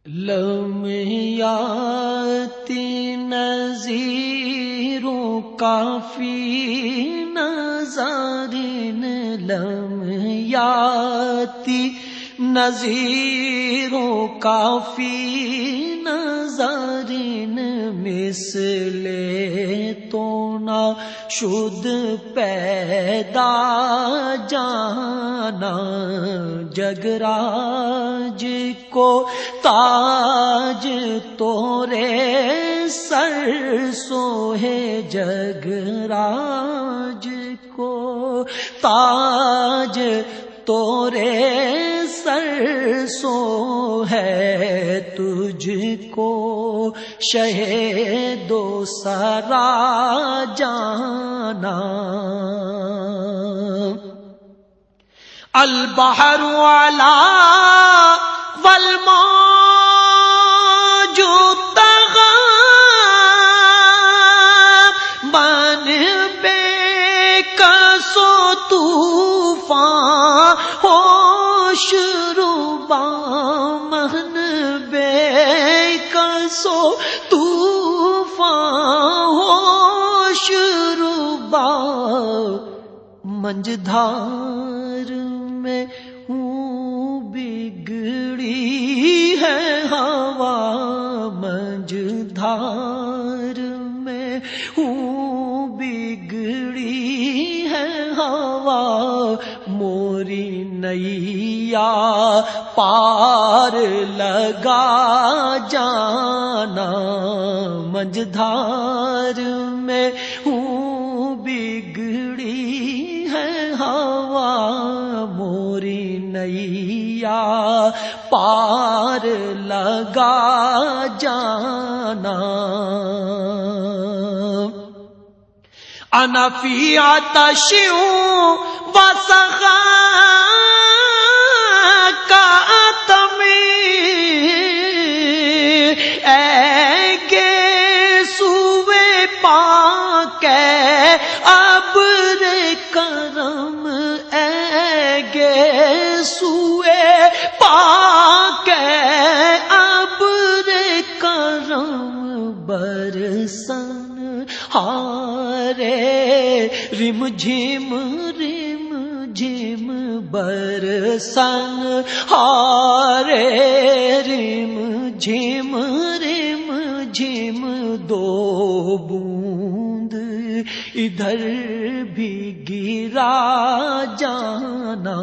لمیاتی نظیروں کافی نظارن لمیاتی نظیروں کافی نظارن مثل تو نہ شد پیدا جانا جگراج کو تاج تورے سر سو ہے جگراج کو تاج تورے سر سو ہے تجھ کو شہ دو سرا جانا البحر علا والموج طغی من بے کس و طوفان ہوش ربا من بے کس و طوفان ہوش ربا منجدھار میں ہوں بگڑی ہے ہوا منجدھار میں ہوں بگڑی ہے ہوا موری نیا پار لگا جانا منجدھار میں ہوں بگڑی ہے ہوا موری نیا پار لگا جانا انا فی عطش وسخا کا ابر کرم اے گے سوئے پاک ابر کرم برسن ہارے رم جھم برسن ہارے رم جھم دو بوند ادھر بھی گرا جانا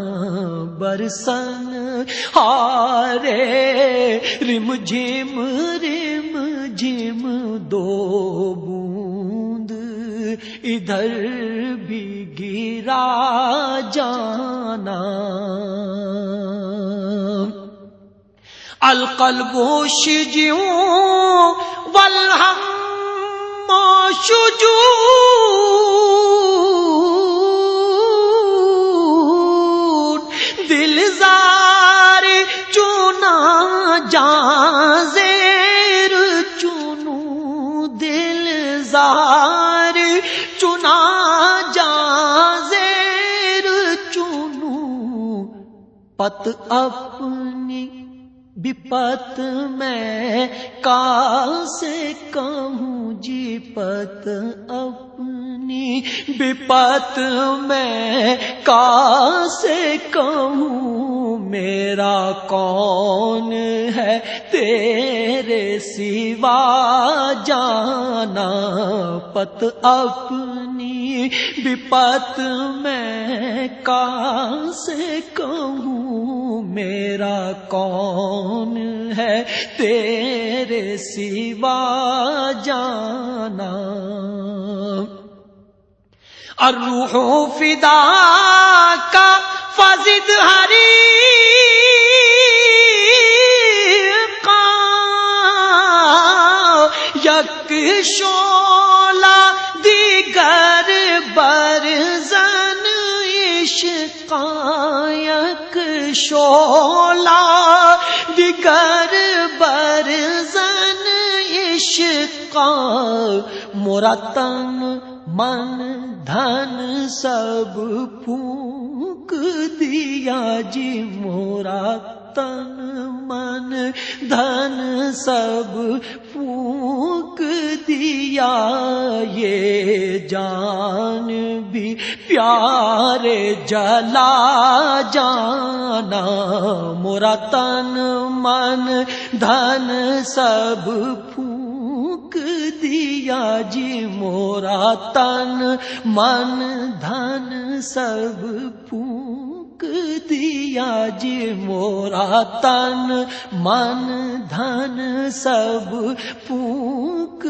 برسن ہارے رم جھم دو بوند ادھر بھی گرا جانا القلب شجیوں والہم شجون دل زار چنا جاں زیر چنو دل زار چنا جاں زیر چنو پت اپنی بپت میں کاسے کہوں جی پت اپنی بپت میں کاسے کہوں میرا کون ہے تیرے سوا جانا پت اپنی بپت میں کاسے کہوں میرا کون ہے تیرے سوا جانا الروح فدا کا فزد حریقا یک شعلہ دیگر برزن عشقا یک شعلہ دیگر برزن عشقا مورا تن من دھن سب پھونک دیا جی مورا تن من دھن سب پھونک دیا، یہ جان بھی پیارے جلا جانا، مورا تن من دھن سب پھونک دیا جی، مورا تن من دھن سب پھونک دیا جی، مورا تن من دھن سب پھونک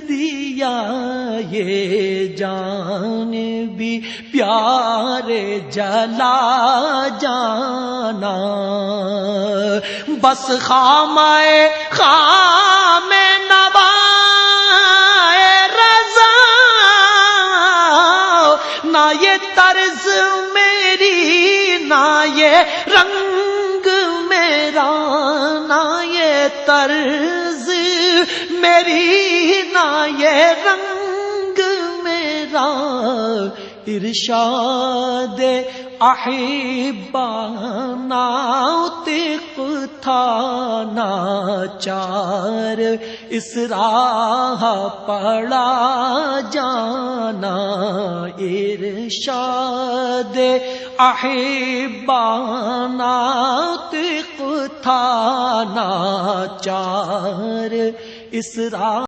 دیا، یہ جان بھی پیارے جلا جانا، بس خامے خام نوائے رضا، نہ یہ طرز میری نہ یہ رنگ میرا، نہ یہ طرز میری نہ یہ رنگ میرا، ارشاد احبا ناطق تھا ناچار، اس راہ پڑا جانا، ارشاد احبا ناطق تھا ناچار، اس راہ